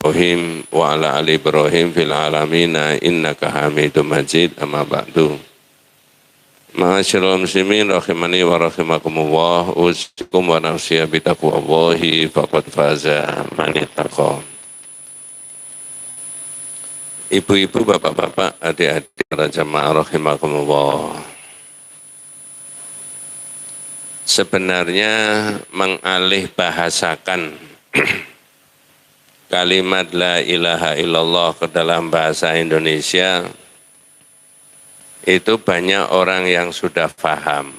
Ibrahim wa ala ali Ibrahim fil alamina innaka Hamidum Majid. Amma ba'du. Ma'asyiral muslimin rahimani wa rahimakumullah. Usikum wa nafsiya bitaqwallahi faqad faza man ittaqa. Ibu-ibu, bapak-bapak, adik-adik para jamaah rahimakumullah. Sebenarnya mengalih bahasakan kalimat la ilaha illallah ke dalam bahasa Indonesia itu banyak orang yang sudah paham.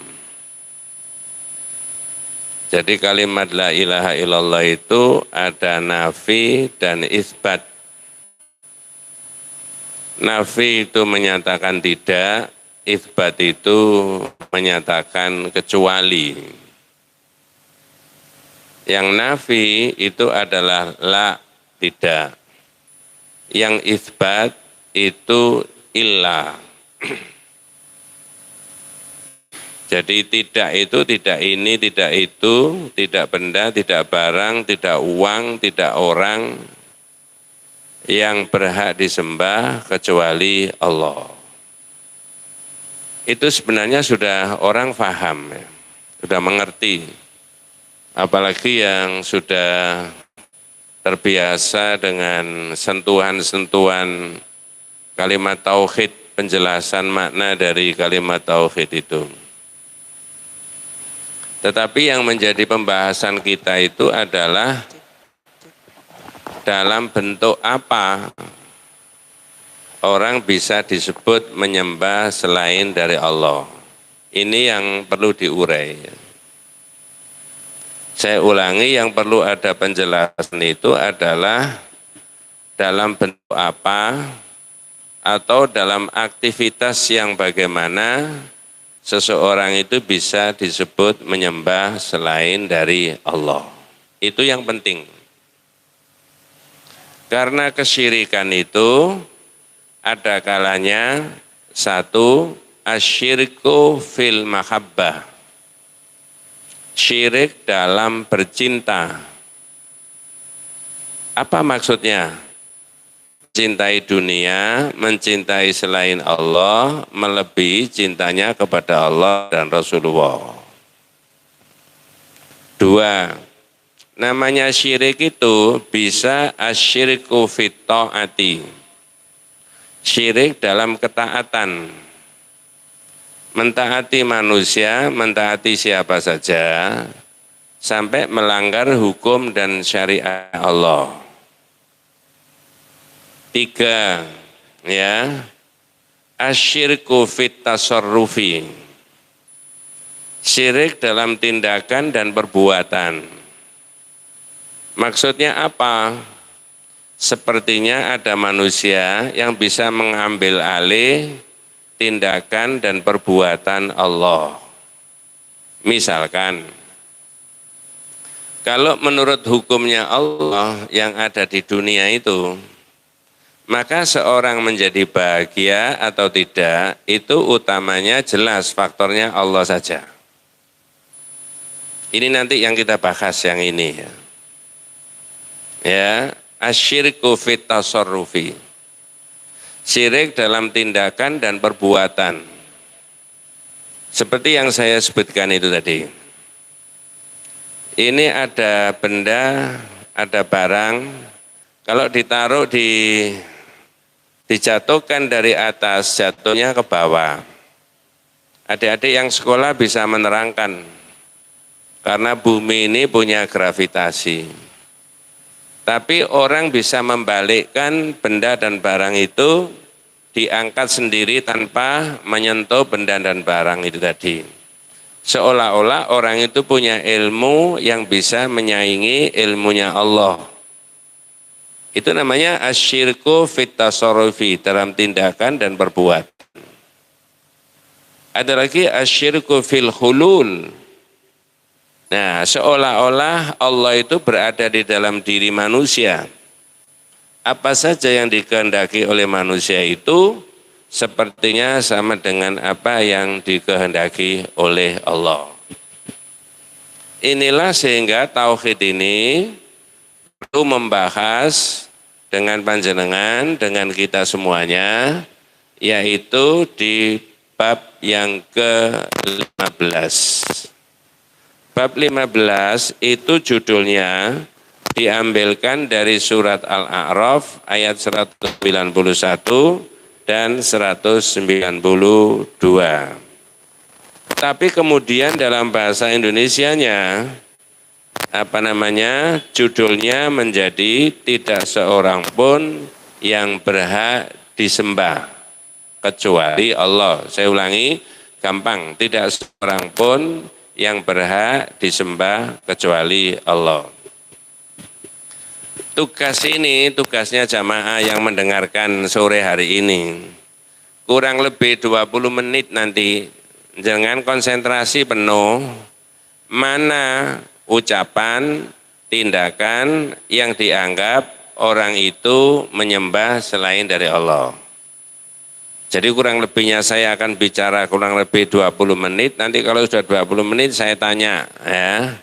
Jadi kalimat la ilaha illallah itu ada nafi dan isbat. Nafi itu menyatakan tidak, isbat itu menyatakan kecuali. Yang nafi itu adalah la, tidak. Yang isbat itu illa. Jadi tidak itu, tidak ini, tidak itu, tidak benda, tidak barang, tidak uang, tidak orang yang berhak disembah kecuali Allah. Itu sebenarnya sudah orang paham, ya, sudah mengerti. Apalagi yang sudah terbiasa dengan sentuhan-sentuhan kalimat tauhid, penjelasan makna dari kalimat tauhid itu. Tetapi yang menjadi pembahasan kita itu adalah dalam bentuk apa orang bisa disebut menyembah selain dari Allah. Ini yang perlu diurai. Saya ulangi, yang perlu ada penjelasan itu adalah dalam bentuk apa atau dalam aktivitas yang bagaimana seseorang itu bisa disebut menyembah selain dari Allah. Itu yang penting. Karena kesyirikan itu ada kalanya satu, asyirku fil mahabbah. Syirik dalam bercinta. Apa maksudnya? Mencintai dunia, mencintai selain Allah, melebihi cintanya kepada Allah dan Rasulullah. Dua, namanya syirik itu bisa asyirku fit ta'ati. Syirik dalam ketaatan. Mentaati manusia, mentaati siapa saja, sampai melanggar hukum dan syariat Allah. Tiga, ya, asyirku fit tasarrufi. Syirik dalam tindakan dan perbuatan. Maksudnya apa? Sepertinya ada manusia yang bisa mengambil alih tindakan dan perbuatan Allah. Misalkan, kalau menurut hukumnya Allah yang ada di dunia itu, maka seorang menjadi bahagia atau tidak, itu utamanya jelas faktornya Allah saja. Ini nanti yang kita bahas yang ini ya. Ya, asyirku fit tasarrufi. Syirik dalam tindakan dan perbuatan. Seperti yang saya sebutkan itu tadi. Ini ada benda, ada barang, kalau ditaruh dijatuhkan dari atas, jatuhnya ke bawah. Adik-adik yang sekolah bisa menerangkan, karena bumi ini punya gravitasi. Tapi orang bisa membalikkan benda dan barang itu diangkat sendiri tanpa menyentuh benda dan barang itu tadi. Seolah-olah orang itu punya ilmu yang bisa menyaingi ilmunya Allah. Itu namanya asyirku fit tasarrufi, dalam tindakan dan perbuatan. Ada lagi asyirku fil hulul. Nah, seolah-olah Allah itu berada di dalam diri manusia. Apa saja yang dikehendaki oleh manusia itu sepertinya sama dengan apa yang dikehendaki oleh Allah. Inilah sehingga tauhid ini perlu membahas dengan panjenengan, dengan kita semuanya, yaitu di bab yang ke-15. Bab 15 itu judulnya diambilkan dari surat Al-A'raf ayat 191 dan 192. Tapi kemudian dalam bahasa Indonesianya judulnya menjadi tidak seorang pun yang berhak disembah kecuali Allah. Saya ulangi, gampang, tidak seorang pun yang berhak disembah kecuali Allah. Tugas ini, tugasnya jamaah yang mendengarkan sore hari ini. Kurang lebih 20 menit nanti, jangan konsentrasi penuh, mana ucapan, tindakan yang dianggap orang itu menyembah selain dari Allah. Jadi kurang lebihnya saya akan bicara kurang lebih 20 menit, nanti kalau sudah 20 menit saya tanya, ya,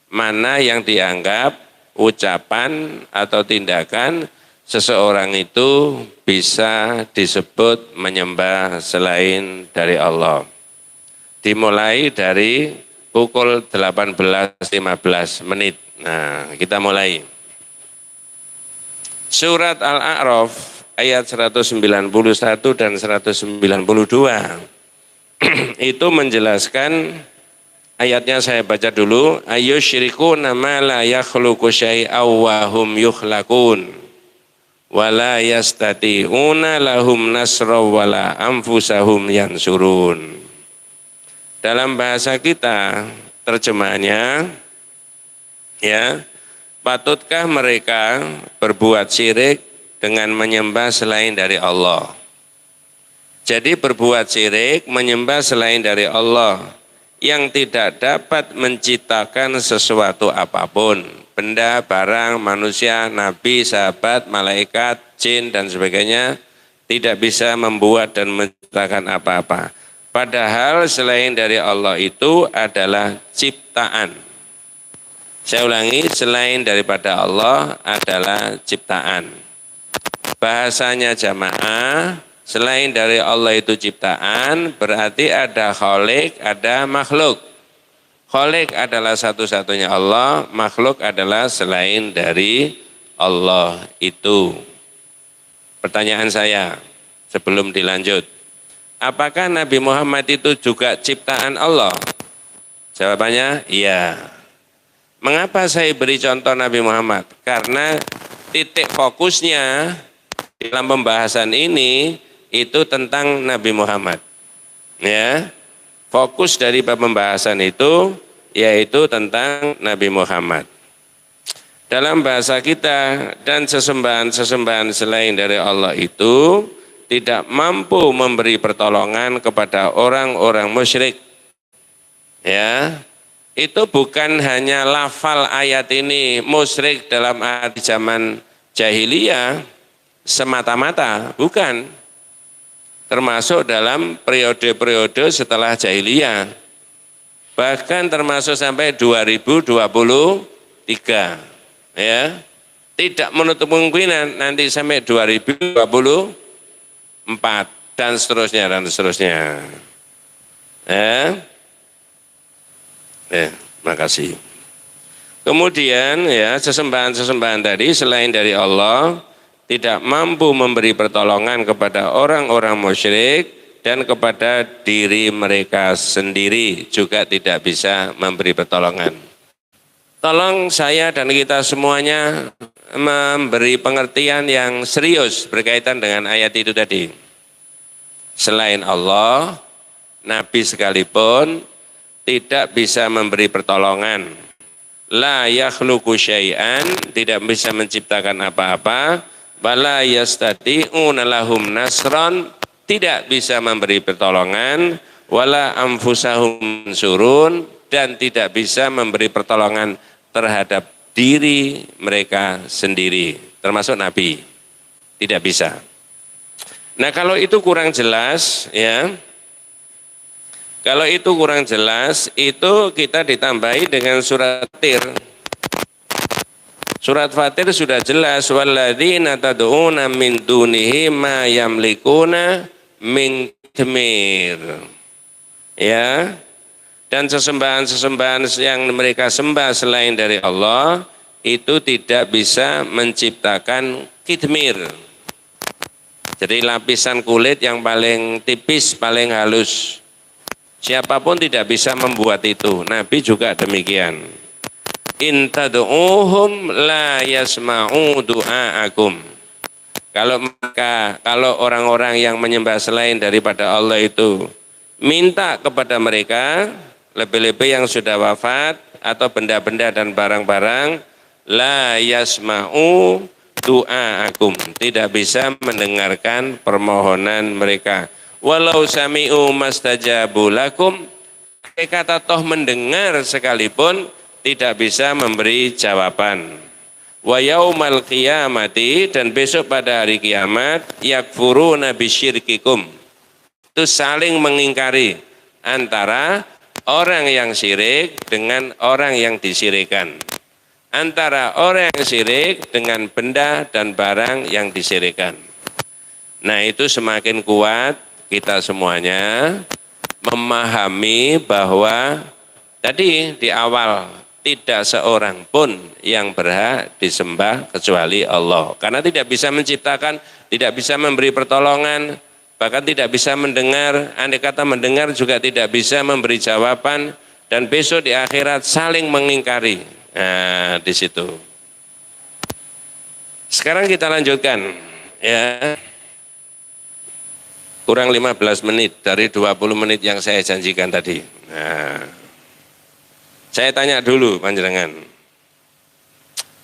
mana yang dianggap ucapan atau tindakan seseorang itu bisa disebut menyembah selain dari Allah. Dimulai dari pukul 18.15 menit. Nah, kita mulai. Surat Al-A'raf ayat 191 dan 192 itu menjelaskan, ayatnya saya baca dulu, ayyusyrikuna ma la yakhluqu syai'aw wa hum yukhlaqun wa la yastati'una lahum nasra wa la anfusahum yansurun. Dalam bahasa kita terjemahannya, ya, patutkah mereka berbuat syirik dengan menyembah selain dari Allah? Jadi berbuat syirik, menyembah selain dari Allah yang tidak dapat menciptakan sesuatu apapun, benda, barang, manusia, nabi, sahabat, malaikat, jin dan sebagainya, tidak bisa membuat dan menciptakan apa-apa. Padahal selain dari Allah itu adalah ciptaan. Saya ulangi, selain daripada Allah adalah ciptaan. Bahasanya jamaah, selain dari Allah itu ciptaan, berarti ada khalik, ada makhluk. Khalik adalah satu-satunya Allah, makhluk adalah selain dari Allah itu. Pertanyaan saya sebelum dilanjut, apakah Nabi Muhammad itu juga ciptaan Allah? Jawabannya iya. Mengapa saya beri contoh Nabi Muhammad? Karena titik fokusnya dalam pembahasan ini itu tentang Nabi Muhammad. Ya, fokus dari pembahasan itu yaitu tentang Nabi Muhammad. Dalam bahasa kita, dan sesembahan-sesembahan selain dari Allah itu tidak mampu memberi pertolongan kepada orang-orang musyrik. Ya, itu bukan hanya lafal ayat ini musyrik dalam arti zaman jahiliyah semata-mata, bukan. Termasuk dalam periode-periode setelah jahiliyah. Bahkan termasuk sampai 2023. Ya. Tidak menutup kemungkinan nanti sampai 2024 dan seterusnya dan seterusnya. Makasih. Kemudian ya, sesembahan-sesembahan tadi selain dari Allah tidak mampu memberi pertolongan kepada orang-orang musyrik dan kepada diri mereka sendiri juga tidak bisa memberi pertolongan. Tolong saya dan kita semuanya memberi pengertian yang serius berkaitan dengan ayat itu tadi. Selain Allah, Nabi sekalipun tidak bisa memberi pertolongan. La yakhluqu syai'an, tidak bisa menciptakan apa-apa. Bala yastati'una lahum nasran, tidak bisa memberi pertolongan, wala anfusahum surun, dan tidak bisa memberi pertolongan terhadap diri mereka sendiri, termasuk Nabi, tidak bisa. Nah, kalau itu kurang jelas, ya, kalau itu kurang jelas, itu kita ditambahi dengan surat Fatir. Surat Fatir sudah jelas, walladzina tad'una min dunihi ma yamlikuna min qitmir. Ya. Dan sesembahan-sesembahan yang mereka sembah selain dari Allah itu tidak bisa menciptakan qitmir. Jadi lapisan kulit yang paling tipis, paling halus. Siapapun tidak bisa membuat itu. Nabi juga demikian. In tad'uhum la yasma'u du'aakum. Kalau orang-orang yang menyembah selain daripada Allah itu minta kepada mereka, lebih-lebih yang sudah wafat atau benda-benda dan barang-barang, la yasma'u du'aakum, tidak bisa mendengarkan permohonan mereka. Walau sami'u mastajabu lakum, kata toh mendengar sekalipun tidak bisa memberi jawaban. Wa yaumal qiyamati, dan besok pada hari kiamat, yakfuruna bisyirkikum, itu saling mengingkari antara orang yang syirik dengan orang yang disyirikan, antara orang yang syirik dengan benda dan barang yang disyirikan. Nah, itu semakin kuat kita semuanya memahami bahwa tadi di awal tidak seorang pun yang berhak disembah kecuali Allah. Karena tidak bisa menciptakan, tidak bisa memberi pertolongan, bahkan tidak bisa mendengar, andai kata mendengar juga tidak bisa memberi jawaban, dan besok di akhirat saling mengingkari. Nah, di situ. Sekarang kita lanjutkan, ya. Kurang 15 menit dari 20 menit yang saya janjikan tadi. Nah, saya tanya dulu panjenengan.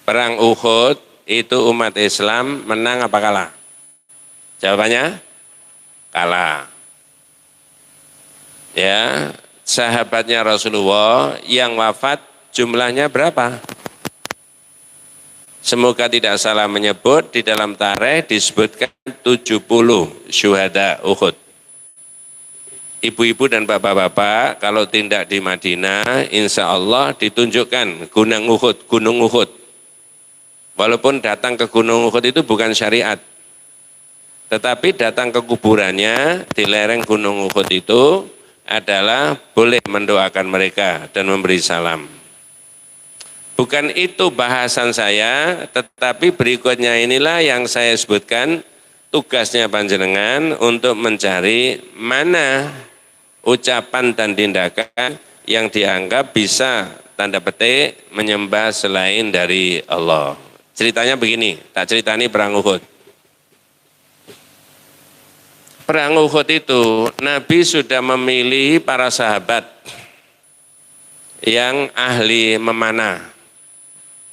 Perang Uhud itu umat Islam menang apa kalah? Jawabannya kalah. Ya, sahabatnya Rasulullah yang wafat jumlahnya berapa? Semoga tidak salah menyebut, di dalam tarikh disebutkan 70 syuhada Uhud. Ibu-ibu dan bapak-bapak kalau tindak di Madinah, insya Allah ditunjukkan Gunung Uhud. Walaupun datang ke Gunung Uhud itu bukan syariat, tetapi datang ke kuburannya di lereng Gunung Uhud itu adalah boleh mendoakan mereka dan memberi salam. Bukan itu bahasan saya, tetapi berikutnya inilah yang saya sebutkan, tugasnya panjenengan untuk mencari mana ucapan dan tindakan yang dianggap bisa tanda petik menyembah selain dari Allah. Ceritanya begini, tak ceritani perang Uhud. Perang Uhud itu Nabi sudah memilih para sahabat yang ahli memanah.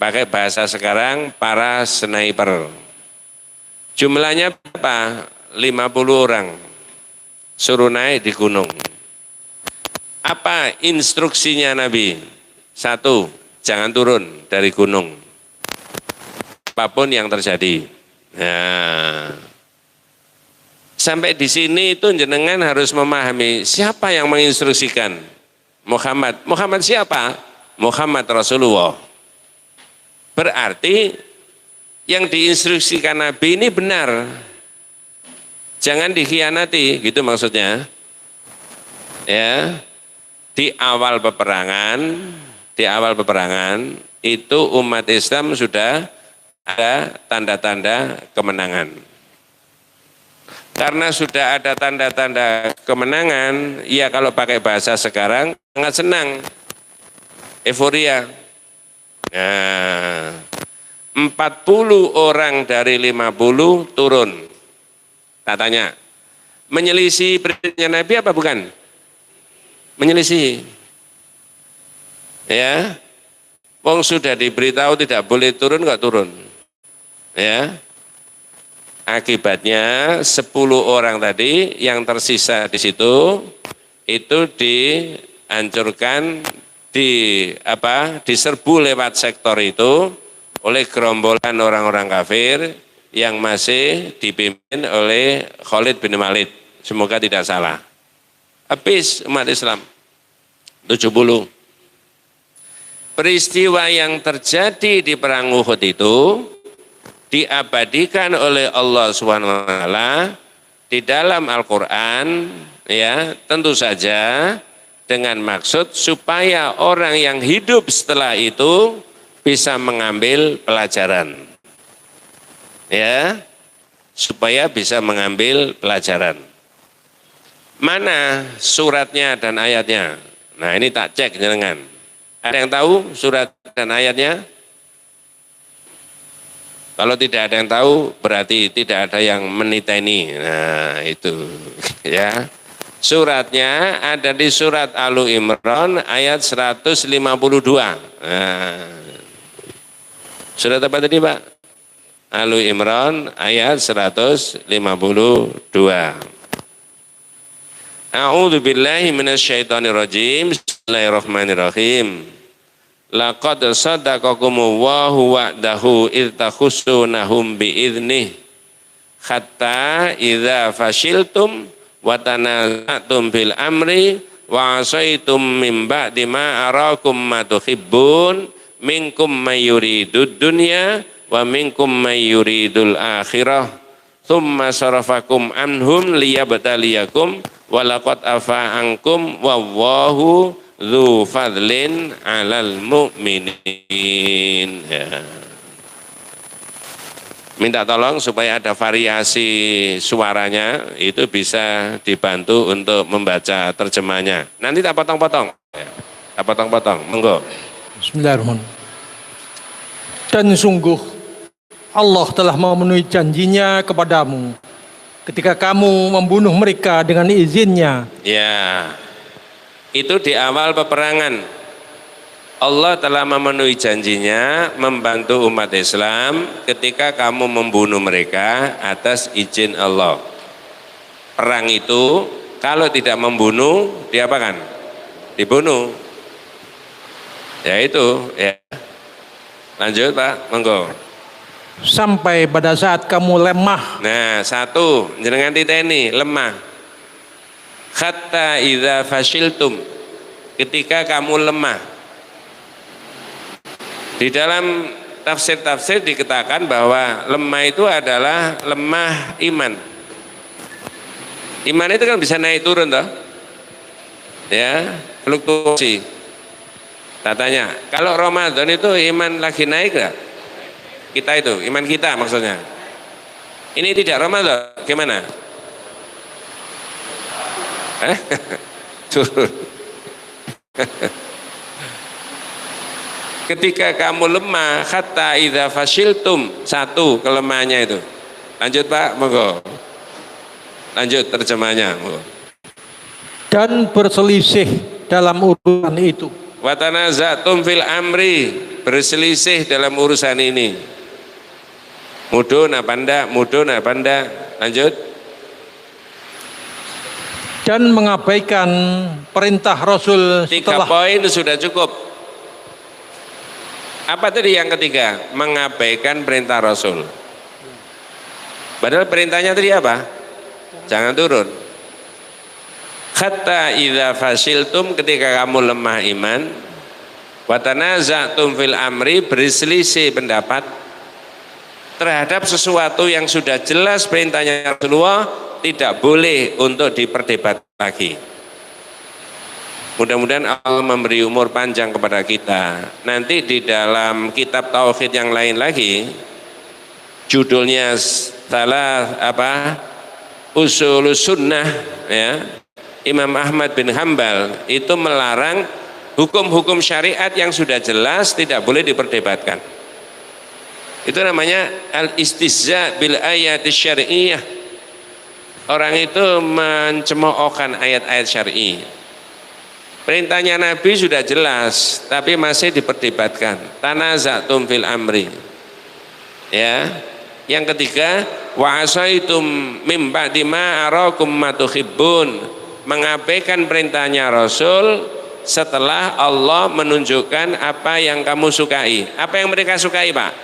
Pakai bahasa sekarang, para sniper. Jumlahnya berapa? 50 orang. Suruh naik di gunung. Apa instruksinya Nabi? 1, jangan turun dari gunung. Apapun yang terjadi. Nah, sampai di sini itu jenengan harus memahami siapa yang menginstruksikan. Muhammad. Muhammad siapa? Muhammad Rasulullah. Berarti yang diinstruksikan Nabi ini benar. Jangan dikhianati, gitu maksudnya. Ya. Di awal peperangan itu umat Islam sudah ada tanda-tanda kemenangan. Karena sudah ada tanda-tanda kemenangan, ya kalau pakai bahasa sekarang sangat senang. Euforia. Nah, 40 orang dari 50 turun. Katanya, menyelisih perintahnya Nabi apa bukan? Menyelisih. Ya. Wong sudah diberitahu tidak boleh turun, enggak turun. Ya. Akibatnya 10 orang tadi yang tersisa di situ itu dihancurkan, diserbu lewat sektor itu oleh gerombolan orang-orang kafir yang masih dipimpin oleh Khalid bin Walid. Semoga tidak salah. Habis umat Islam 70. peristiwa yang terjadi di perang Uhud itu diabadikan oleh Allah SWT di dalam Al-Quran, ya, tentu saja dengan maksud supaya orang yang hidup setelah itu bisa mengambil pelajaran, ya, supaya bisa mengambil pelajaran. Mana suratnya dan ayatnya? Nah, ini tak cek jenengan. Ada yang tahu surat dan ayatnya? Kalau tidak ada yang tahu, berarti tidak ada yang meniteni. Nah, itu ya. Suratnya ada di surat Alu Imran ayat 152. Nah, surat apa tadi, Pak? Alu Imran ayat 152. A'udzu billahi minasyaitonir rajim. Bismillahirrahmanirrahim. Laqad sadaqakumullahu wa'dahu idh takhussunahum bi'idnih hatta idza fashiltum wa tanaza'tum fil amri wa 'asaitum min ba'di ma arakum ma tuhibbun minkum may yuridud dunya wa minkum may yuridul akhirah thumma sarafakum anhum liyabtaliyakum walaqad afa ankum wallahu dzu fadlin 'alal mu'minin. Ya. Minta tolong supaya ada variasi suaranya, itu bisa dibantu untuk membaca terjemahnya. Nanti tak potong-potong. Tak potong-potong. Monggo. Bismillahirrahmanirrahim. Dan sungguh Allah telah memenuhi janjinya kepadamu ketika kamu membunuh mereka dengan izinnya. Ya, itu di awal peperangan. Allah telah memenuhi janjinya membantu umat Islam ketika kamu membunuh mereka atas izin Allah. Perang itu kalau tidak membunuh, diapakan? Dibunuh. Ya itu, ya. Lanjut, Pak, monggo. Sampai pada saat kamu lemah. Nah, satu, jenengan titeni, lemah. Hatta idza fashiltum, ketika kamu lemah. Di dalam tafsir-tafsir dikatakan bahwa lemah itu adalah lemah iman. Iman itu kan bisa naik turun toh. Ya, fluktuasi. Katanya, kalau Ramadan itu iman lagi naik enggak? Kita itu, iman kita maksudnya. Ini tidak Ramadan, gimana? Turun. Ketika kamu lemah, hatta idza fashiltum, satu kelemahannya itu. Lanjut, Pak, monggo. Lanjut terjemahnya, monggo. Dan berselisih dalam urusan itu. Wa tanaza'tum fil amri, berselisih dalam urusan ini. Mudun apa enggak? Mudun apa enggak? Lanjut. Dan mengabaikan perintah Rasul 3 setelah. poin sudah cukup. Apa tadi yang ketiga? Mengabaikan perintah Rasul. Padahal perintahnya tadi apa? Jangan turun. Hatta idza fasiltum, ketika kamu lemah iman, wa tanaza'tum fil amri, berselisih pendapat terhadap sesuatu yang sudah jelas perintahnya Rasulullah, tidak boleh untuk diperdebat lagi. Mudah-mudahan Allah memberi umur panjang kepada kita. Nanti di dalam kitab tauhid yang lain lagi, judulnya salah apa? Ushulus sunnah, ya. Imam Ahmad bin Hambal itu melarang hukum-hukum syariat yang sudah jelas tidak boleh diperdebatkan. Itu namanya al-istihza bil ayat syar'iyyah. Orang itu mencemoohkan ayat-ayat syar'i. Perintahnya Nabi sudah jelas, tapi masih diperdebatkan. Tanaza'tum fil amri. Ya. Yang ketiga, wa asaitum mim ba'di ma arakum ma tuhibbun. Mengabaikan perintahnya Rasul setelah Allah menunjukkan apa yang kamu sukai. Apa yang mereka sukai, Pak?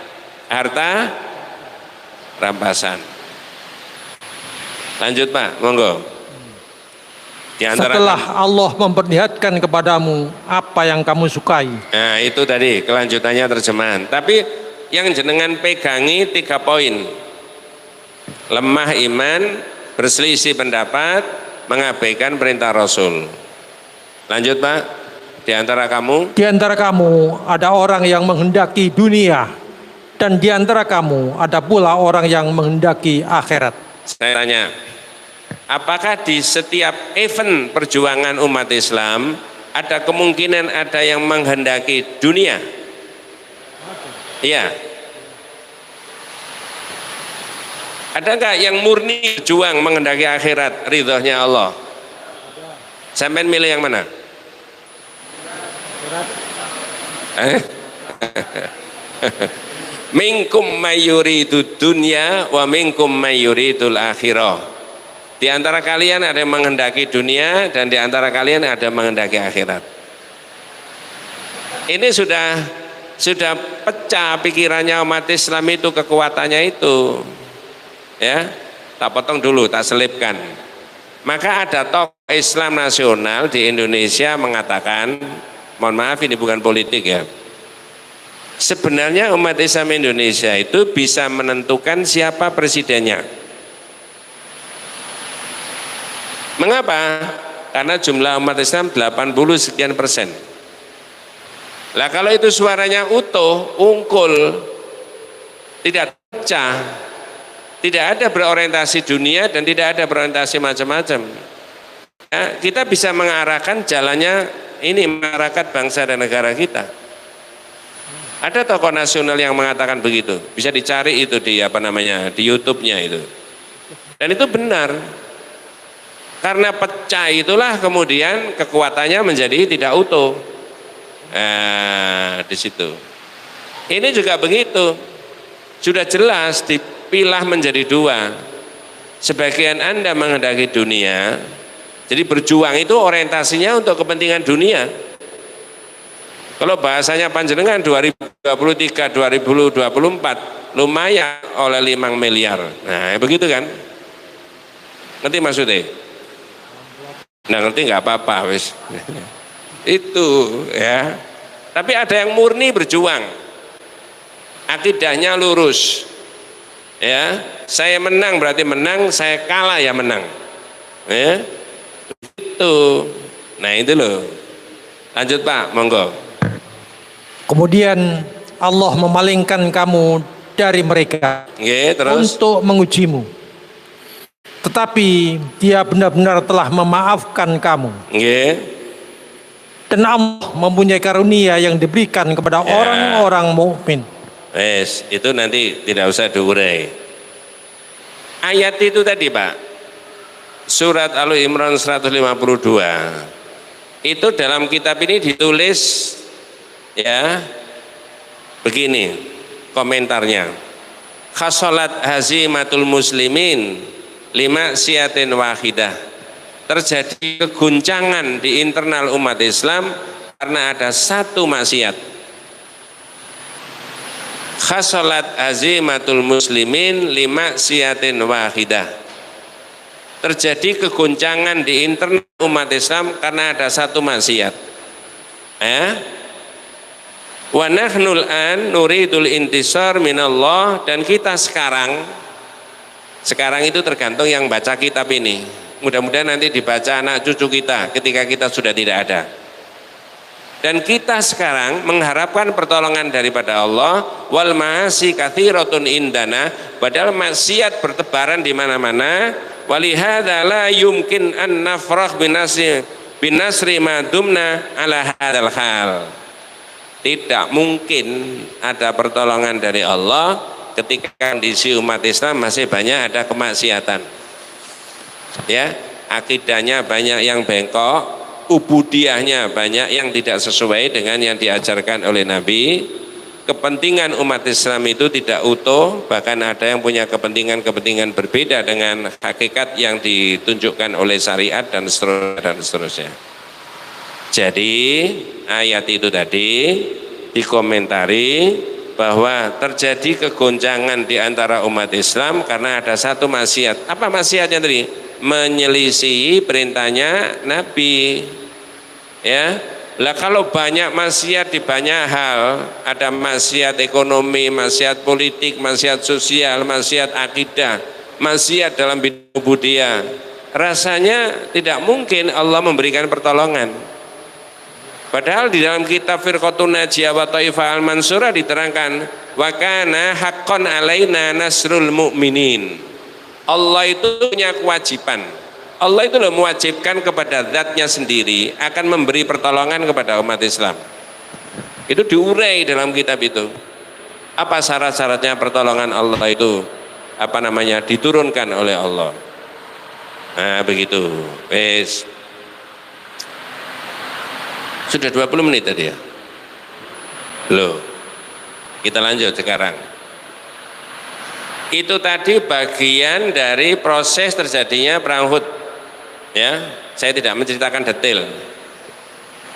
Harta rampasan. Lanjut, Pak, monggo. Di antara setelah Allah memperlihatkan kepadamu apa yang kamu sukai. Nah itu tadi kelanjutannya terjemahan. Tapi yang jenengan pegangi 3 poin. Lemah iman, berselisih pendapat, mengabaikan perintah Rasul. Lanjut Pak. Di antara kamu ada orang yang menghendaki dunia, dan di antara kamu ada pula orang yang menghendaki akhirat. Saya tanya, apakah di setiap event perjuangan umat Islam ada kemungkinan ada yang menghendaki dunia? Iya. Ada nggak yang murni berjuang menghendaki akhirat, ridhonya Allah? Sampai milih yang mana? Minkum mayyuridu dunya wa minkum mayyuridul akhirah. Di antara kalian ada yang menghendaki dunia dan di antara kalian ada yang menghendaki akhirat. Ini sudah pecah pikirannya umat Islam itu, kekuatannya itu. Ya, tak potong dulu, tak selipkan. Maka ada tokoh Islam nasional di Indonesia mengatakan, mohon maaf ini bukan politik ya, sebenarnya umat Islam Indonesia itu bisa menentukan siapa presidennya. Mengapa? Karena jumlah umat Islam 80 sekian persen. Lah kalau itu suaranya utuh, ungkul, tidak pecah, tidak ada berorientasi dunia dan tidak ada berorientasi macam-macam, ya, kita bisa mengarahkan jalannya ini, mengarahkan bangsa dan negara kita. Ada tokoh nasional yang mengatakan begitu, bisa dicari itu di di YouTube-nya itu. Dan itu benar. Karena pecah itulah kemudian kekuatannya menjadi tidak utuh. Di situ. Ini juga begitu. Sudah jelas dipilah menjadi 2. Sebagian Anda menghendaki dunia, jadi berjuang itu orientasinya untuk kepentingan dunia. Kalau bahasanya panjenengan 2023, 2024 lumayan oleh 5 miliar. Nah begitu kan? Ngerti maksudnya? Nah ngerti nggak apa-apa wis. Itu ya. Tapi ada yang murni berjuang. Akidahnya lurus. Ya, saya menang berarti menang, saya kalah ya menang. Ya. Itu. Nah itu loh. Lanjut Pak, monggo. Kemudian Allah memalingkan kamu dari mereka Terus? untuk mengujimu. Tetapi Dia benar-benar telah memaafkan kamu. Dan Allah mempunyai karunia yang diberikan kepada orang-orang mukmin. Itu nanti tidak usah diurai. Ayat itu tadi Pak, surat Al-Imran 152. Itu dalam kitab ini ditulis ya begini komentarnya. Khasolat hazimatul muslimin lima siatin wahidah. Terjadi keguncangan di internal umat Islam karena ada satu maksiat. Khasolat hazimatul muslimin lima siatin wahidah. Terjadi keguncangan di internal umat Islam karena ada satu maksiat. Wa nahnul an nuridul intisar minallah, dan kita sekarang itu tergantung yang baca kitab ini. Mudah-mudahan nanti dibaca anak cucu kita ketika kita sudah tidak ada. Dan kita sekarang mengharapkan pertolongan daripada Allah. Wal ma'asi katsiratun indana, padahal maksiat bertebaran di mana-mana. Walihada la yumkin an nafrah binasri ma dumna ala hadzal hal. Tidak mungkin ada pertolongan dari Allah ketika kondisi umat Islam masih banyak ada kemaksiatan. Ya, akidahnya banyak yang bengkok, ubudiyahnya banyak yang tidak sesuai dengan yang diajarkan oleh Nabi. Kepentingan umat Islam itu tidak utuh, bahkan ada yang punya kepentingan berbeda dengan hakikat yang ditunjukkan oleh syariat dan seterusnya. Jadi ayat itu tadi dikomentari bahwa terjadi kegoncangan di antara umat Islam karena ada satu maksiat. Apa maksiatnya tadi? menyelisihi perintahnya Nabi. Ya, lah kalau banyak maksiat di banyak hal, ada maksiat ekonomi, maksiat politik, maksiat sosial, maksiat akidah, maksiat dalam bidang budaya, rasanya tidak mungkin Allah memberikan pertolongan. Padahal di dalam kitab Firqatun Najiyah wa Taifah Al-Mansurah diterangkan, wa kana haqqan alaina nasrul mu'minin. Allah itu punya kewajiban. Allah itu mewajibkan kepada zatnya sendiri akan memberi pertolongan kepada umat Islam. Itu diurai dalam kitab itu. Apa syarat-syaratnya pertolongan Allah itu diturunkan oleh Allah. Nah begitu. Wes. Sudah 20 menit tadi ya. Loh. Kita lanjut sekarang. Itu tadi bagian dari proses terjadinya perang Uhud. Ya, saya tidak menceritakan detail.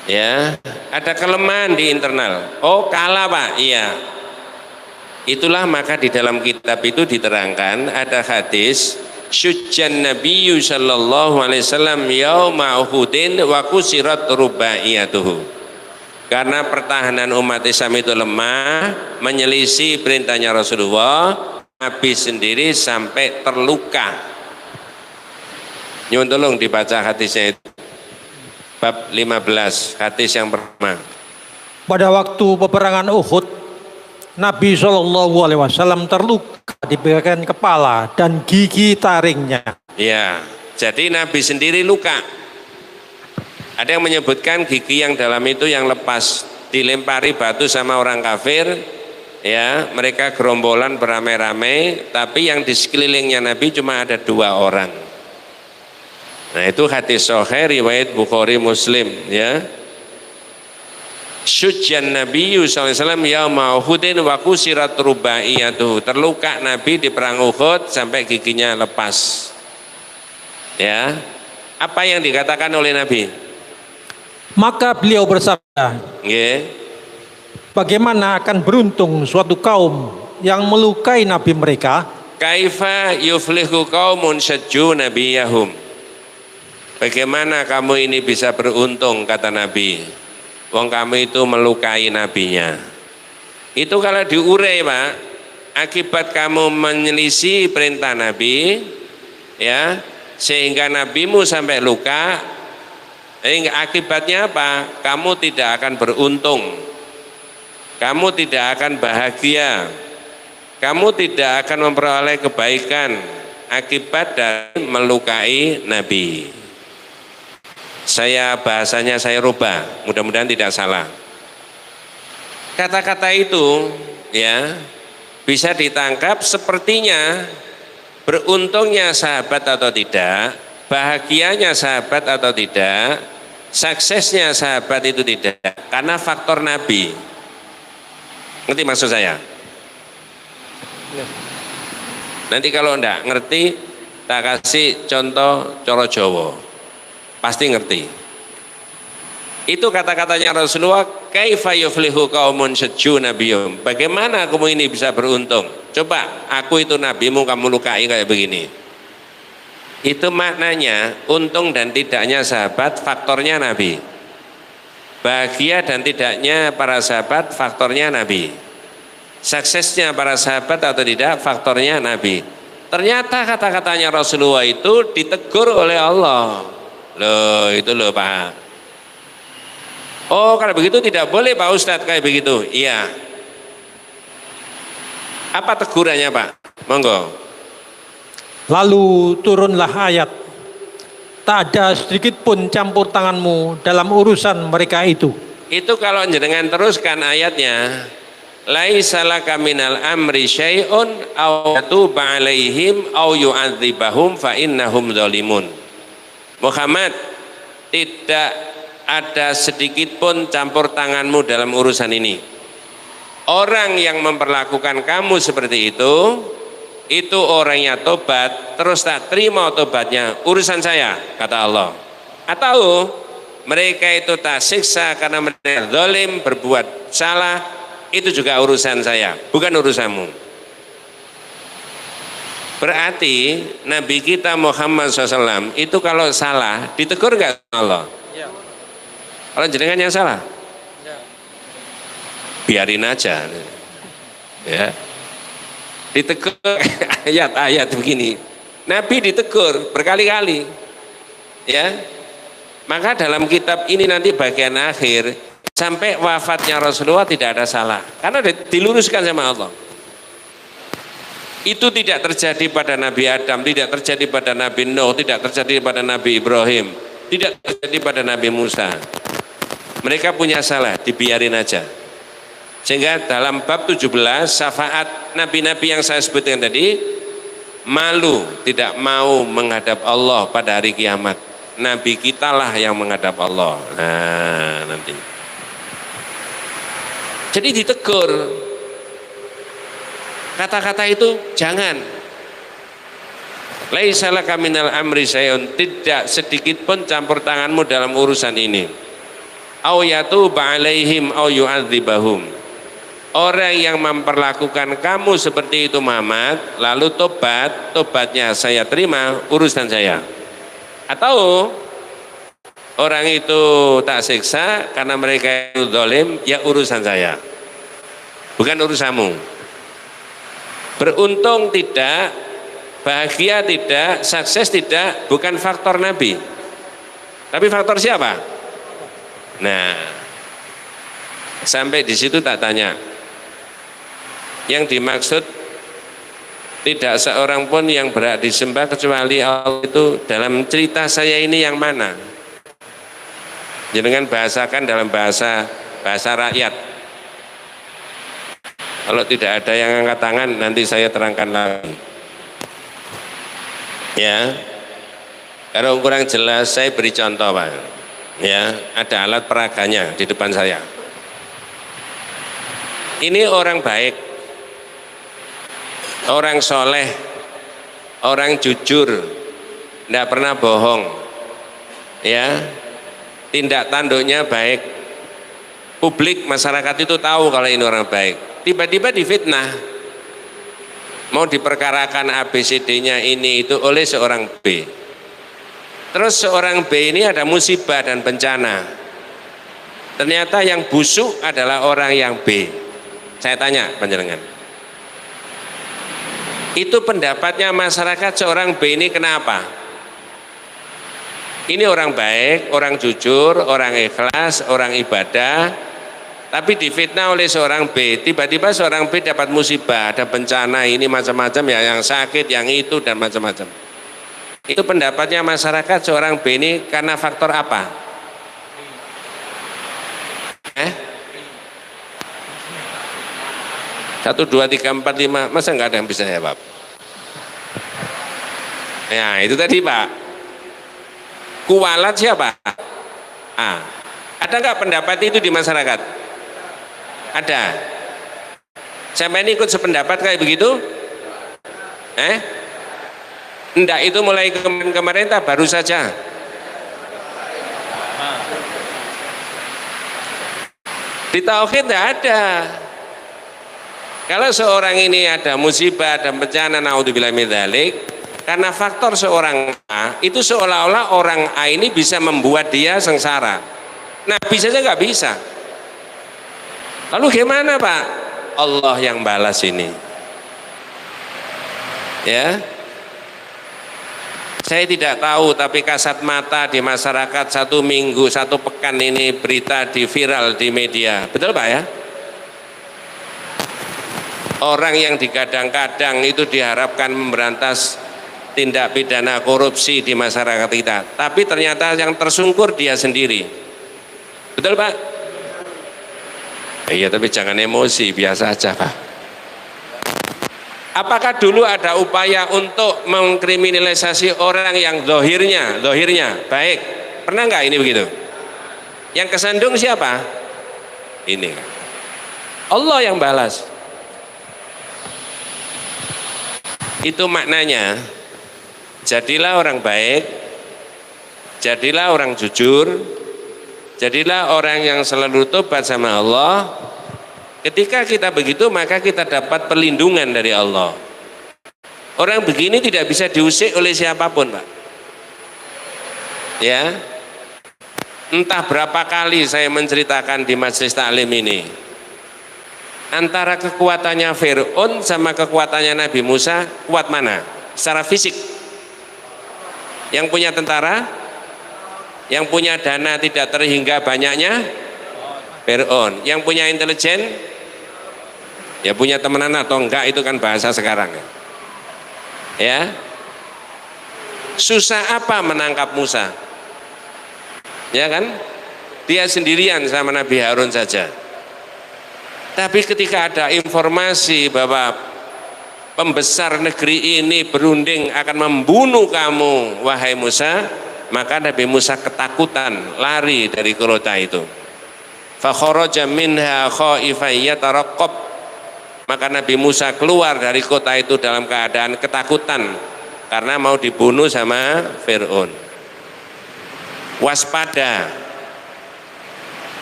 Ya, ada kelemahan di internal. Oh, kalah Pak. Iya. Itulah maka di dalam kitab itu diterangkan ada hadis syujjan nabiyyu sallallahu alaihi wasallam yauma Uhudin wa kusirat rubaiyatuhu. Karena pertahanan umat Islam itu lemah, menyelisih perintahnya Rasulullah, Nabi sendiri sampai terluka. Nyuwun tolong dibaca hadisnya itu. Bab 15, hadis yang pertama. Pada waktu peperangan Uhud, Nabi SAW terluka di bagian kepala dan gigi taringnya. Ya, jadi Nabi sendiri luka. Ada yang menyebutkan gigi yang dalam itu yang lepas, dilempari batu sama orang kafir. Ya, mereka gerombolan beramai-ramai, tapi yang di sekelilingnya Nabi cuma ada 2 orang. Nah itu hadis sahih riwayat Bukhari Muslim. Ya. Syujjan Nabiyyu sallallahu alaihi wasallam yauma Uhudin wa kusirat rubaiyatuhu. Terluka Nabi di perang Uhud sampai giginya lepas. Ya. Apa yang dikatakan oleh Nabi? Maka beliau bersabda, bagaimana akan beruntung suatu kaum yang melukai Nabi mereka? Kaifa yuflihu qaumun syajju nabiyahum. Bagaimana kamu ini bisa beruntung, kata Nabi. Wong kamu itu melukai nabinya. Itu kalau diurai Pak, akibat kamu menyelisih perintah Nabi, ya, sehingga nabimu sampai luka, akibatnya apa? Kamu tidak akan beruntung, kamu tidak akan bahagia, kamu tidak akan memperoleh kebaikan akibat dari melukai Nabi. Bahasanya saya rubah, mudah-mudahan tidak salah. Kata-kata itu ya bisa ditangkap sepertinya beruntungnya sahabat atau tidak, bahagianya sahabat atau tidak, suksesnya sahabat itu tidak, karena faktor Nabi. Ngerti maksud saya? Nanti kalau enggak ngerti, tak kasih contoh coro Jawa. Pasti ngerti. Itu kata-katanya Rasulullah, kaifa yuflihu qaumun syajju nabiyum. Bagaimana kamu ini bisa beruntung? Coba, aku itu nabimu kamu lukai kayak begini. Itu maknanya untung dan tidaknya sahabat faktornya Nabi. Bahagia dan tidaknya para sahabat faktornya Nabi. Suksesnya para sahabat atau tidak faktornya Nabi. Ternyata kata-katanya Rasulullah itu ditegur oleh Allah. Loh itu loh Pak. Oh kalau begitu tidak boleh Pak Ustadz kayak begitu. Iya. Apa tegurannya Pak? Monggo. Lalu turunlah ayat, tak ada sedikit pun campur tanganmu dalam urusan mereka itu. Itu kalau jenengan teruskan ayatnya, laisa laka minal amri syai'un aw yatuba alaihim aw yu'adzibahum fa innahum dzalimun. Muhammad, tidak ada sedikit pun campur tanganmu dalam urusan ini. Orang yang memperlakukan kamu seperti itu orangnya tobat, terus tak terima tobatnya, urusan saya, kata Allah. Atau mereka itu tak siksa karena mereka zalim, berbuat salah, itu juga urusan saya, bukan urusanmu. Berarti Nabi kita Muhammad SAW itu kalau salah ditegur nggak sama Allah? Ya. Kalau jenengan yang salah, Ya. biarin aja. Ya. Ditegur ayat-ayat begini. Nabi ditegur berkali-kali. Ya. Maka dalam kitab ini nanti bagian akhir sampai wafatnya Rasulullah tidak ada salah karena diluruskan sama Allah. Itu tidak terjadi pada Nabi Adam, tidak terjadi pada Nabi Nuh, tidak terjadi pada Nabi Ibrahim, tidak terjadi pada Nabi Musa. Mereka punya salah, dibiarin aja. Sehingga dalam bab 17 syafaat nabi-nabi yang saya sebutkan tadi, malu tidak mau menghadap Allah pada hari kiamat. Nabi kitalah yang menghadap Allah. Nah, nanti. Jadi ditegur. Kata-kata itu jangan. Laisa laka minal amri syai'un, tidak sedikit pun campur tanganmu dalam urusan ini. Au yatuba alaihim au yu'adzibahum. Orang yang memperlakukan kamu seperti itu Muhammad, lalu tobatnya saya terima, urusan saya. Atau orang itu tak siksa karena mereka itu zalim, ya urusan saya. Bukan urusanmu. Beruntung tidak, bahagia tidak, sukses tidak, bukan faktor Nabi. Tapi faktor siapa? Nah, sampai di situ tak tanya. Yang dimaksud tidak seorang pun yang berhak disembah kecuali Allah itu dalam cerita saya ini yang mana? Jangan bahasakan dalam bahasa rakyat. Kalau tidak ada yang angkat tangan nanti saya terangkan lagi. Ya. Kalau kurang jelas saya beri contoh, Pak. Ya, ada alat peraganya di depan saya. Ini orang baik, orang soleh, orang jujur, tidak pernah bohong, ya, tindak tanduknya baik. Publik masyarakat itu tahu kalau ini orang baik. Tiba-tiba difitnah, mau diperkarakan ABCD-nya ini itu oleh seorang B. Terus seorang B ini ada musibah dan bencana. Ternyata yang busuk adalah orang yang B. Saya tanya panjenengan, itu pendapatnya masyarakat seorang B ini kenapa? Ini orang baik, orang jujur, orang ikhlas, orang ibadah, tapi difitnah oleh seorang B. Tiba-tiba seorang B dapat musibah, ada bencana ini macam-macam ya, yang sakit, yang itu dan macam-macam. Itu pendapatnya masyarakat seorang B ini karena faktor apa? 1, 2, 3, 4, 5, masa nggak ada yang bisa jawab? Ya itu tadi Pak. Kualat siapa? Ada nggak pendapat itu di masyarakat? Ada. Sampai ini ikut sependapat kayak begitu? Enggak, itu mulai kemarin baru saja. Di tauhid tidak ada. Kalau seorang ini ada musibah dan bencana, naudzubillah min dzalik, karena faktor seorang A, itu seolah-olah orang A ini bisa membuat dia sengsara. Nabi saja nggak bisa. Lalu gimana Pak? Allah yang balas ini. Ya. Saya tidak tahu, tapi kasat mata di masyarakat 1 minggu, 1 pekan ini berita di viral di media. Betul Pak ya? Orang yang digadang-gadang itu diharapkan memberantas tindak pidana korupsi di masyarakat kita. Tapi ternyata yang tersungkur dia sendiri. Betul Pak? Iya, tapi jangan emosi, biasa aja Pak. Apakah dulu ada upaya untuk mengkriminalisasi orang yang zohirnya baik? Pernah nggak ini begitu? Yang kesandung siapa? Ini Allah yang balas. Itu maknanya, jadilah orang baik, jadilah orang jujur, jadilah orang yang selalu tobat sama Allah. Ketika kita begitu, maka kita dapat perlindungan dari Allah. Orang begini tidak bisa diusik oleh siapapun, Pak. Ya, entah berapa kali saya menceritakan di majelis taklim ini, antara kekuatannya Fir'aun sama kekuatannya Nabi Musa, kuat mana? Secara fisik. Yang punya tentara, yang punya dana tidak terhingga banyaknya Fir'aun. Yang punya intelijen, ya punya temenan atau enggak itu kan bahasa sekarang. Ya, susah apa menangkap Musa? Ya kan, dia sendirian sama Nabi Harun saja. Tapi ketika ada informasi bahwa pembesar negeri ini berunding akan membunuh kamu, wahai Musa, maka Nabi Musa ketakutan, lari dari kota itu. Fa kharaja minha khaifan yataraqqab. Maka Nabi Musa keluar dari kota itu dalam keadaan ketakutan karena mau dibunuh sama Fir'aun. Waspada.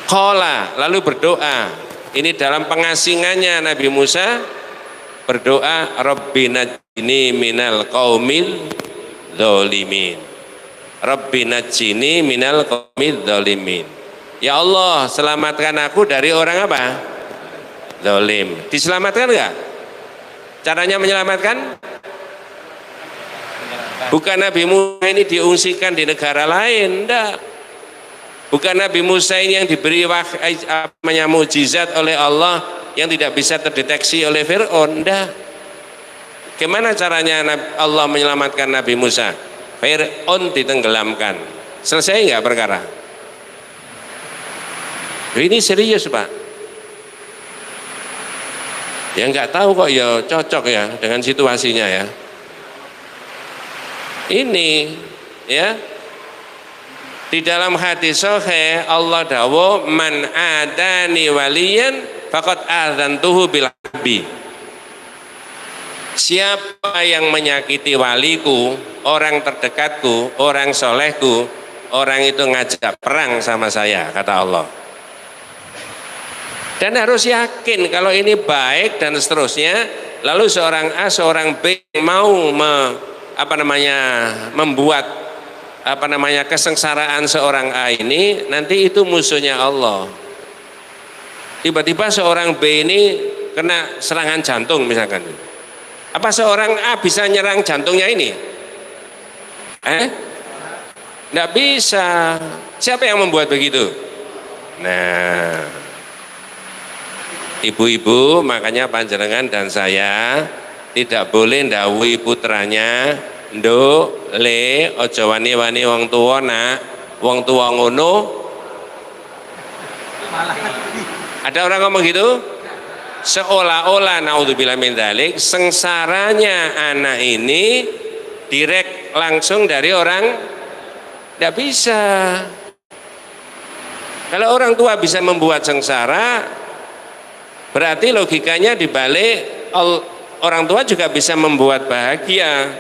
Qala, lalu berdoa. Ini dalam pengasingannya Nabi Musa berdoa, Rabbi najini minal qaumil dzalimin. Rabbi najini minal qaumil dzalimin. Ya Allah, selamatkan aku dari orang apa? Zalim. Diselamatkan enggak? Caranya menyelamatkan? Bukan Nabi Musa ini diungsikan di negara lain, enggak. Bukan Nabi Musa ini yang diberi mukjizat oleh Allah yang tidak bisa terdeteksi oleh Fir'aun, enggak. Gimana caranya Allah menyelamatkan Nabi Musa? Fir'aun ditenggelamkan. Selesai enggak perkara? Ini serius, Pak. Ya enggak tahu kok ya cocok ya dengan situasinya ya. Ini ya, di dalam hadis sahih Allah dawuh man adani waliyan faqad adzantuhu bil harbi. Siapa yang menyakiti waliku, orang terdekatku, orang solehku, orang itu ngajak perang sama saya, kata Allah. Dan harus yakin kalau ini baik dan seterusnya. Lalu seorang A, seorang B mau membuat kesengsaraan seorang A ini, nanti itu musuhnya Allah. Tiba-tiba seorang B ini kena serangan jantung misalkan. Apa seorang A bisa nyerang jantungnya ini? Nggak bisa. Siapa yang membuat begitu? Nah, ibu-ibu, makanya panjenengan dan saya tidak boleh ndawuhi putranya, nduk, le, aja wani-wani wong tuwa nak, wong tuwa ngono. Ada orang ngomong gitu? Seolah-olah naudzubillah min dzalik, sengsaranya anak ini direct langsung dari orang, tidak bisa. Kalau orang tua bisa membuat sengsara, berarti logikanya dibalik orang tua juga bisa membuat bahagia.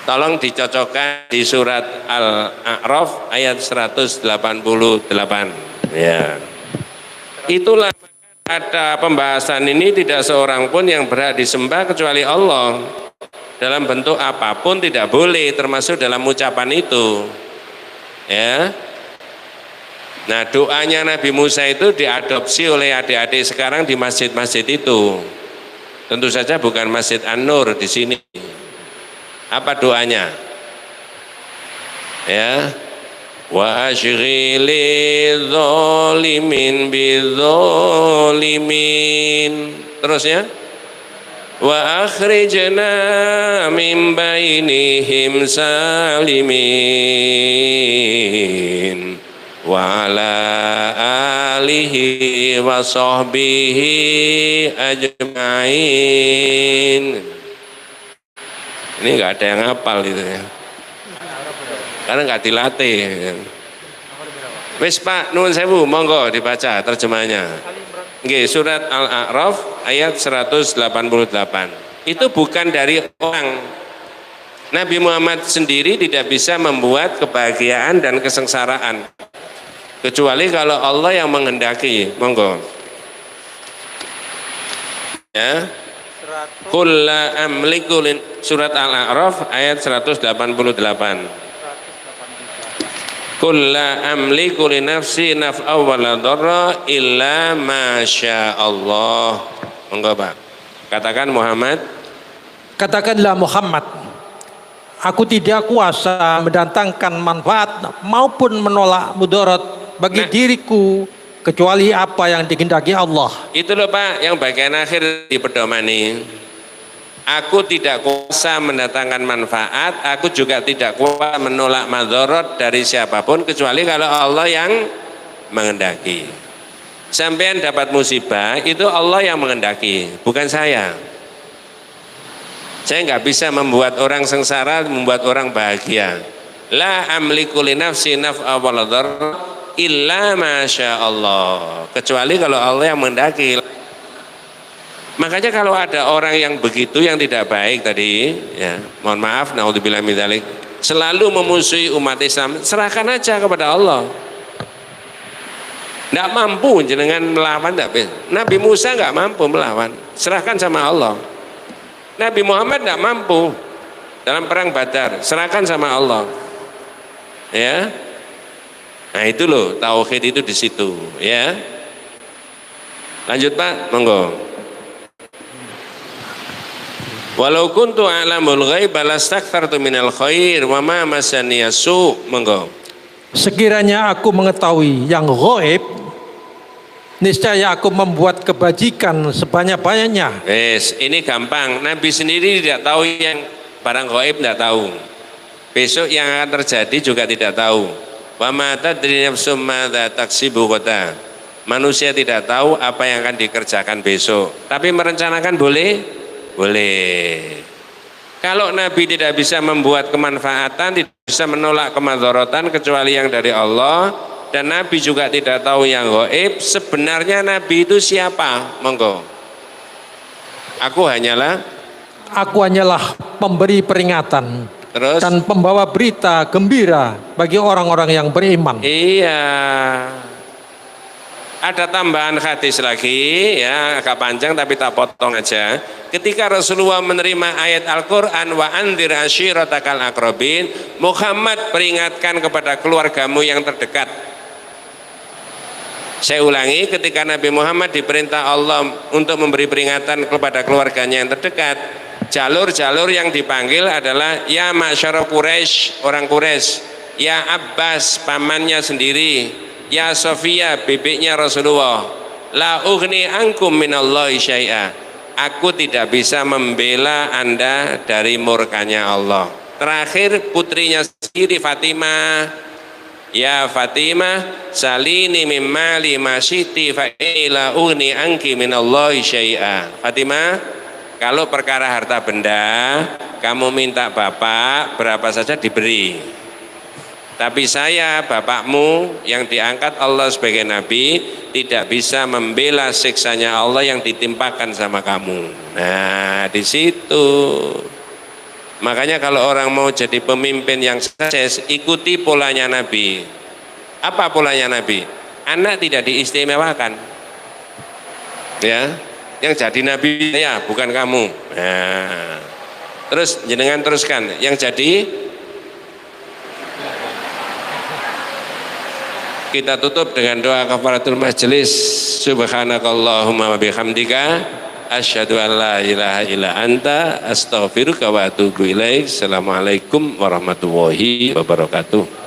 Tolong dicocokkan di surat Al-A'raf ayat 188. Ya. Itulah ada pembahasan ini, tidak seorang pun yang berhak disembah kecuali Allah. Dalam bentuk apapun tidak boleh, termasuk dalam ucapan itu. Ya. Nah, doanya Nabi Musa itu diadopsi oleh adik-adik sekarang di masjid-masjid itu. Tentu saja bukan Masjid An-Nur di sini. Apa doanya? Ya. Wa asyghili dzalimin bidzalimin. Terusnya, wa akhrijna min bainihim salimin wa ala alihi wa sahbihi ajma'in. Ini enggak ada yang hafal itu ya, karena enggak dilatih. Wis Pak, nuwun sewu, monggo dibaca terjemahnya. Nggih, surat Al-A'raf ayat 188. Itu bukan dari orang. Nabi Muhammad sendiri tidak bisa membuat kebahagiaan dan kesengsaraan, kecuali kalau Allah yang menghendaki. Monggo. Ya. Qul la amliku surat Al-A'raf ayat 188. Qul la amliku li nafsi naf'a wa la dharra illa ma syaa Allah. Monggo Pak. Katakan Muhammad. Katakanlah Muhammad, aku tidak kuasa mendatangkan manfaat maupun menolak mudarat bagi diriku kecuali apa yang dikehendaki Allah. Itu loh Pak, yang bagian akhir di pedomani. Aku tidak kuasa mendatangkan manfaat, aku juga tidak kuasa menolak madharat dari siapapun kecuali kalau Allah yang menghendaki. Sampean dapat musibah itu Allah yang menghendaki, bukan saya. Saya nggak bisa membuat orang sengsara, membuat orang bahagia. La amliku li nafsi naf'a wa la dharra illa masya Allah, kecuali kalau Allah yang menghendaki. Makanya kalau ada orang yang begitu, yang tidak baik tadi, ya mohon maaf, naudzubillah min dzalik, selalu memusuhi umat Islam, serahkan aja kepada Allah. Tidak mampu jenengan melawan, Nabi Musa nggak mampu melawan, serahkan sama Allah. Nabi Muhammad tidak mampu dalam perang Badar, serahkan sama Allah. Ya. Nah itu loh tauhid itu di situ, ya. Lanjut Pak, monggo. Walau kuntu a'lamul ghaib lastakthartu minal khair wa ma masani yasu, monggo. Sekiranya aku mengetahui yang gaib, niscaya aku membuat kebajikan sebanyak-banyaknya. Yes, ini gampang. Nabi sendiri tidak tahu yang barang gaib, tidak tahu. Besok yang akan terjadi juga tidak tahu. Wa ma tadri nafsum madza taksibu ghada. Manusia tidak tahu apa yang akan dikerjakan besok. Tapi merencanakan boleh? Boleh. Kalau Nabi tidak bisa membuat kemanfaatan, tidak bisa menolak kemadharatan kecuali yang dari Allah, dan Nabi juga tidak tahu yang gaib, sebenarnya Nabi itu siapa? Monggo. Aku hanyalah pemberi peringatan. Terus? Dan pembawa berita gembira bagi orang-orang yang beriman. Iya. Ada tambahan hadis lagi, ya agak panjang tapi tak potong aja. Ketika Rasulullah menerima ayat Al-Quran, wa anzir ashiratakal aqrabin, Muhammad peringatkan kepada keluargamu yang terdekat. Saya ulangi, ketika Nabi Muhammad diperintah Allah untuk memberi peringatan kepada keluarganya yang terdekat, jalur-jalur yang dipanggil adalah ya ma'syara Quraisy, orang Quraisy, ya Abbas, pamannya sendiri, ya Sofia, bibiknya Rasulullah, la ughni ankum minallahi syai'a, aku tidak bisa membela Anda dari murkanya Allah. Terakhir putrinya sendiri Fatimah, ya Fatimah, salini min mali ma syi'ti fa la ughni anki minallahi syai'a. Fatimah, kalau perkara harta benda, kamu minta bapak berapa saja diberi. Tapi saya, bapakmu yang diangkat Allah sebagai nabi, tidak bisa membela siksanya Allah yang ditimpakan sama kamu. Nah, di situ. Makanya kalau orang mau jadi pemimpin yang sukses, ikuti polanya Nabi. Apa polanya Nabi? Anak tidak diistimewakan. Ya. Yang jadi nabi ya, bukan kamu. Nah, terus jenengan teruskan. Yang jadi, kita tutup dengan doa kafaratul majelis. Subhanakallahumma wa bihamdika asyhadu an la ilaha illa anta astaghfiruka wa atubu ilaik. Assalamualaikum warahmatullahi wabarakatuh.